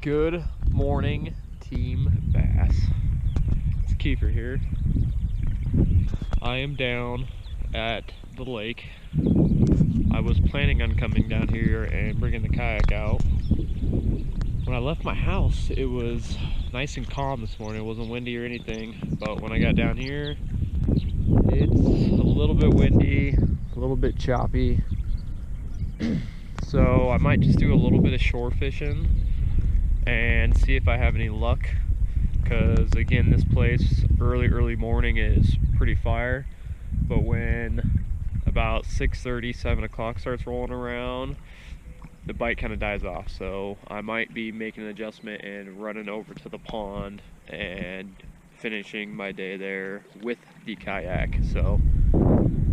Good morning, Team Bass. It's Kiefer here. I am down at the lake. I was planning on coming down here and bringing the kayak out. When I left my house, it was nice and calm this morning. It wasn't windy or anything, but when I got down here, it's a little bit windy, a little bit choppy. So I might just do a little bit of shore fishing and see if I have any luck, because again, this place early morning is pretty fire, but when about 6:30, 7 o'clock starts rolling around, the bite kind of dies off. So I might be making an adjustment and running over to the pond and finishing my day there with the kayak. So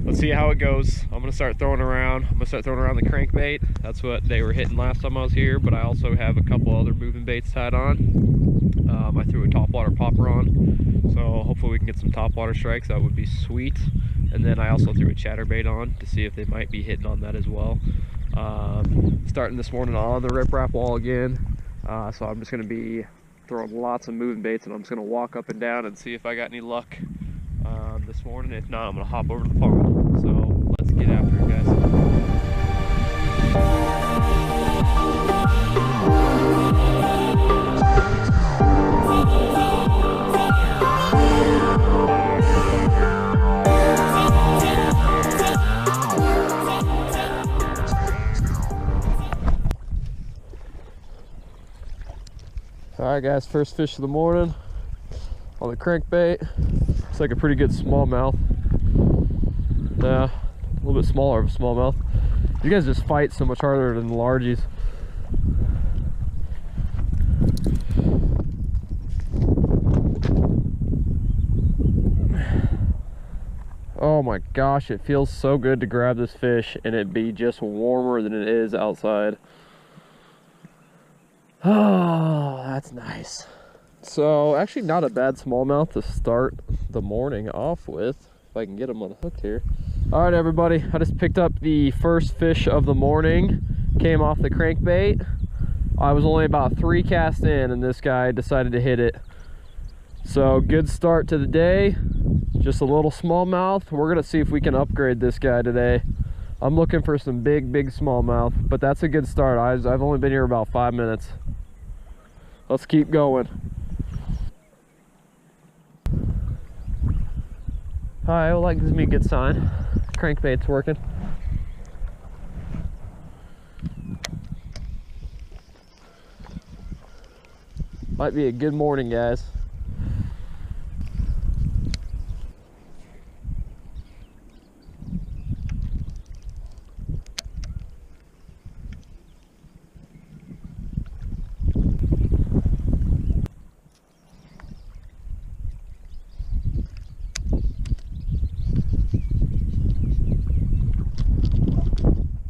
let's see how it goes. I'm gonna start throwing around. I'm gonna start throwing around the crankbait. That's what they were hitting last time I was here, but I also have a couple other moving baits tied on. I threw a topwater popper on, so hopefully we can get some topwater strikes. That would be sweet. And then I also threw a chatterbait on to see if they might be hitting on that as well. Starting this morning on the riprap wall again, so I'm just gonna be throwing lots of moving baits, and I'm just gonna walk up and down and see if I got any luck this morning. If not, I'm gonna hop over to the pond. So let's get after it, guys. Alright guys, first fish of the morning on the crankbait. It's like a pretty good smallmouth. Yeah, a little bit smaller of a smallmouth. You guys just fight so much harder than the largies. Oh my gosh, it feels so good to grab this fish and it be just warmer than it is outside. Oh, that's nice. So actually not a bad smallmouth to start the morning off with, if I can get them unhooked here. All right, everybody, I just picked up the first fish of the morning. Came off the crankbait. I was only about 3 casts in and this guy decided to hit it. So good start to the day. Just a little smallmouth. We're gonna see if we can upgrade this guy today. I'm looking for some big smallmouth, but that's a good start. I've only been here about 5 minutes. Let's keep going. All right, well, that gives me a good sign. Crankbait's working. Might be a good morning, guys.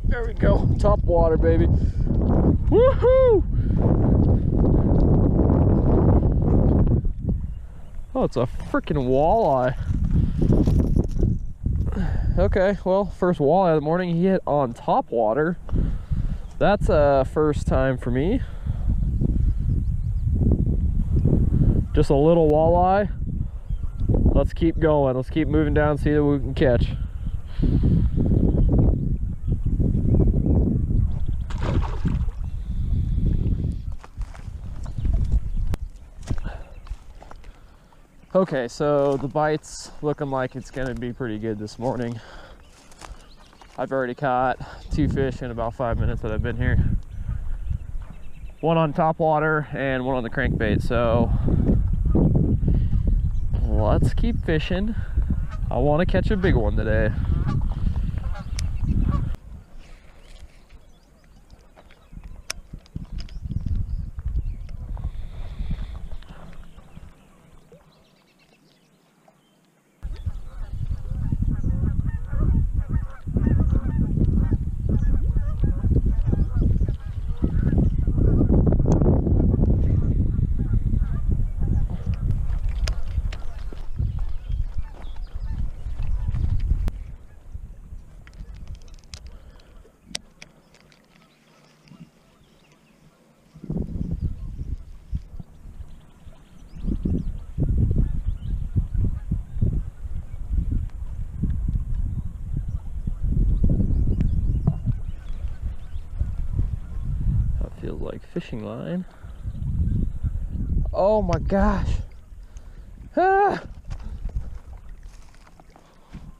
There we go, top water, baby. Woohoo! Oh, it's a freaking walleye. Okay, well, first walleye of the morning, he hit on top water. That's a first time for me. Just a little walleye. Let's keep going. Let's keep moving down, see what we can catch. Okay, so the bite's looking like it's gonna be pretty good this morning. I've already caught 2 fish in about 5 minutes that I've been here. One on top water and one on the crankbait, so let's keep fishing. I wanna catch a big one today. fishing line. Oh my gosh. Ah!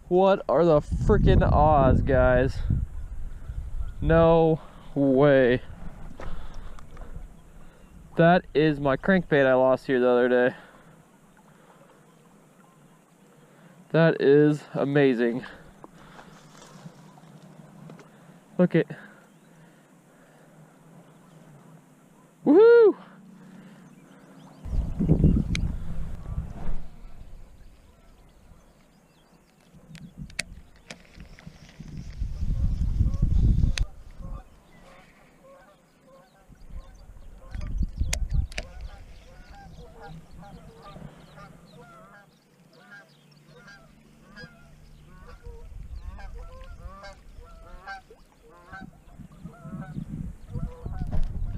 What are the freaking odds, guys? No way. That is my crankbait I lost here the other day. That is amazing. Look at. Woohoo!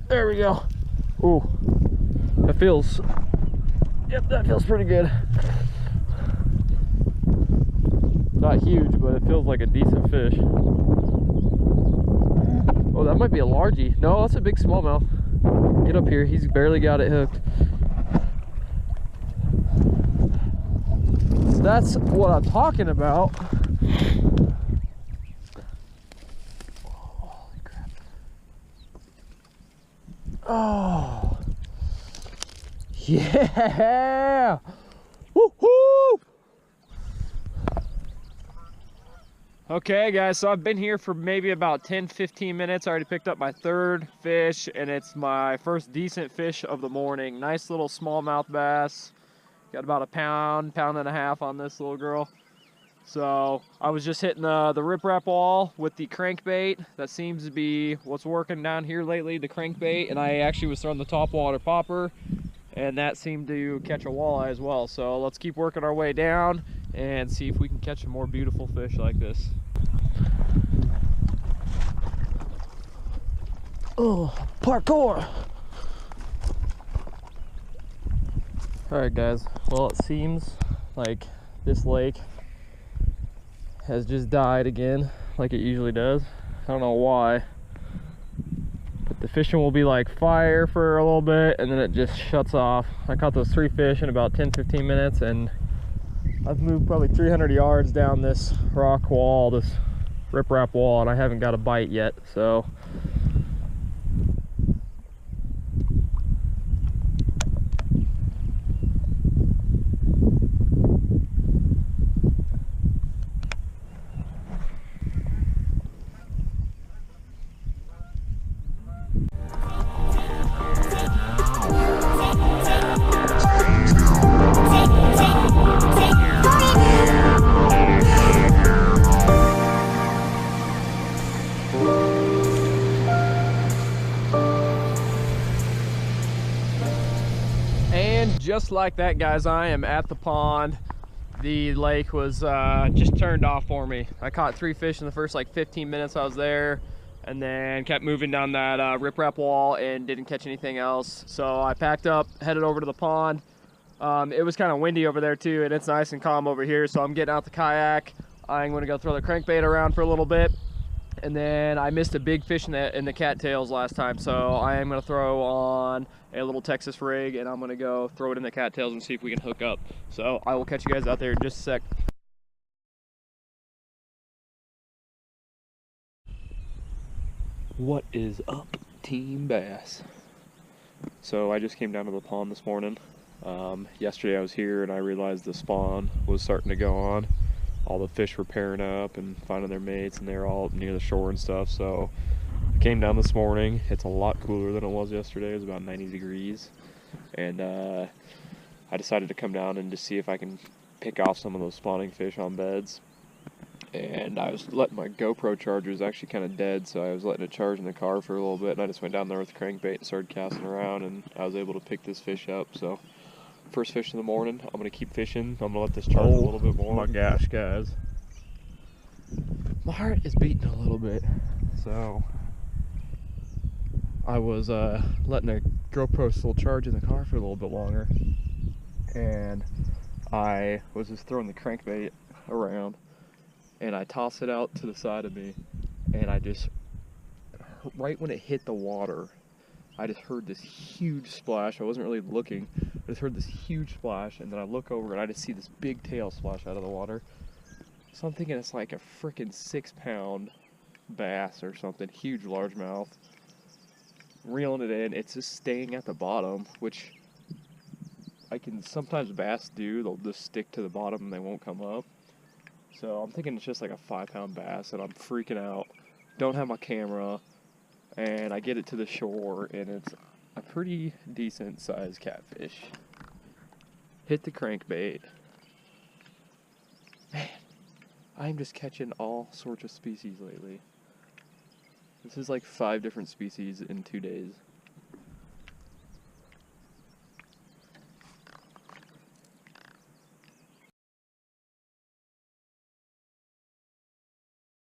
There we go. Ooh, that feels, yep, that feels pretty good. Not huge, but it feels like a decent fish. Oh, that might be a largie. No, that's a big smallmouth. Get up here, he's barely got it hooked. That's what I'm talking about. Oh, yeah! Woohoo! Okay, guys, so I've been here for maybe about 10-15 minutes. I already picked up my third fish, and it's my first decent fish of the morning. Nice little smallmouth bass. Got about a pound and a half on this little girl. So I was just hitting the riprap wall with the crankbait. That seems to be what's working down here lately, the crankbait. And I actually was throwing the topwater popper, and that seemed to catch a walleye as well. So let's keep working our way down and see if we can catch some more beautiful fish like this. Oh, parkour! All right, guys. Well, it seems like this lake has just died again, like it usually does. I don't know why, but the fishing will be like fire for a little bit and then it just shuts off. I caught those 3 fish in about 10-15 minutes, and I've moved probably 300 yards down this rock wall, this riprap wall, and I haven't got a bite yet. So just like that, guys, I am at the pond. The lake was just turned off for me. I caught 3 fish in the first like 15 minutes I was there, and then kept moving down that riprap wall and didn't catch anything else. So I packed up, headed over to the pond. It was kind of windy over there too, and it's nice and calm over here. So I'm getting out the kayak. I'm gonna go throw the crankbait around for a little bit. And then I missed a big fish in the cattails last time, so I am gonna throw on a little Texas rig, and I'm gonna go throw it in the cattails and see if we can hook up. So I will catch you guys out there in just a sec. What is up, Team Bass? So I just came down to the pond this morning. Yesterday I was here and I realized the spawn was starting to go on. All the fish were pairing up and finding their mates, and they're all near the shore and stuff. So I came down this morning. It's a lot cooler than it was yesterday. It was about 90 degrees. And I decided to come down and just see if I can pick off some of those spawning fish on beds. And I was letting my GoPro charger was actually kind of dead, so I was letting it charge in the car for a little bit, and I just went down there with the crankbait and started casting around, and I was able to pick this fish up. So first fish in the morning. I'm gonna keep fishing. I'm gonna let this charge a little bit more. Oh my gosh, guys, my heart is beating a little bit. So I was letting a GoPro still charge in the car for a little bit longer, and I was just throwing the crankbait around, and I tossed it out to the side of me, and I just, right when it hit the water, I just heard this huge splash. I wasn't really looking. I just heard this huge splash, and then I look over and I just see this big tail splash out of the water. So I'm thinking it's like a freaking 6-pound bass or something, huge largemouth. Reeling it in, it's just staying at the bottom, which I can sometimes bass do. They'll just stick to the bottom and they won't come up. So I'm thinking it's just like a 5-pound bass, and I'm freaking out. Don't have my camera, and I get it to the shore, and it's a pretty decent sized catfish. Hit the crankbait. Man, I'm just catching all sorts of species lately. This is like 5 different species in 2 days.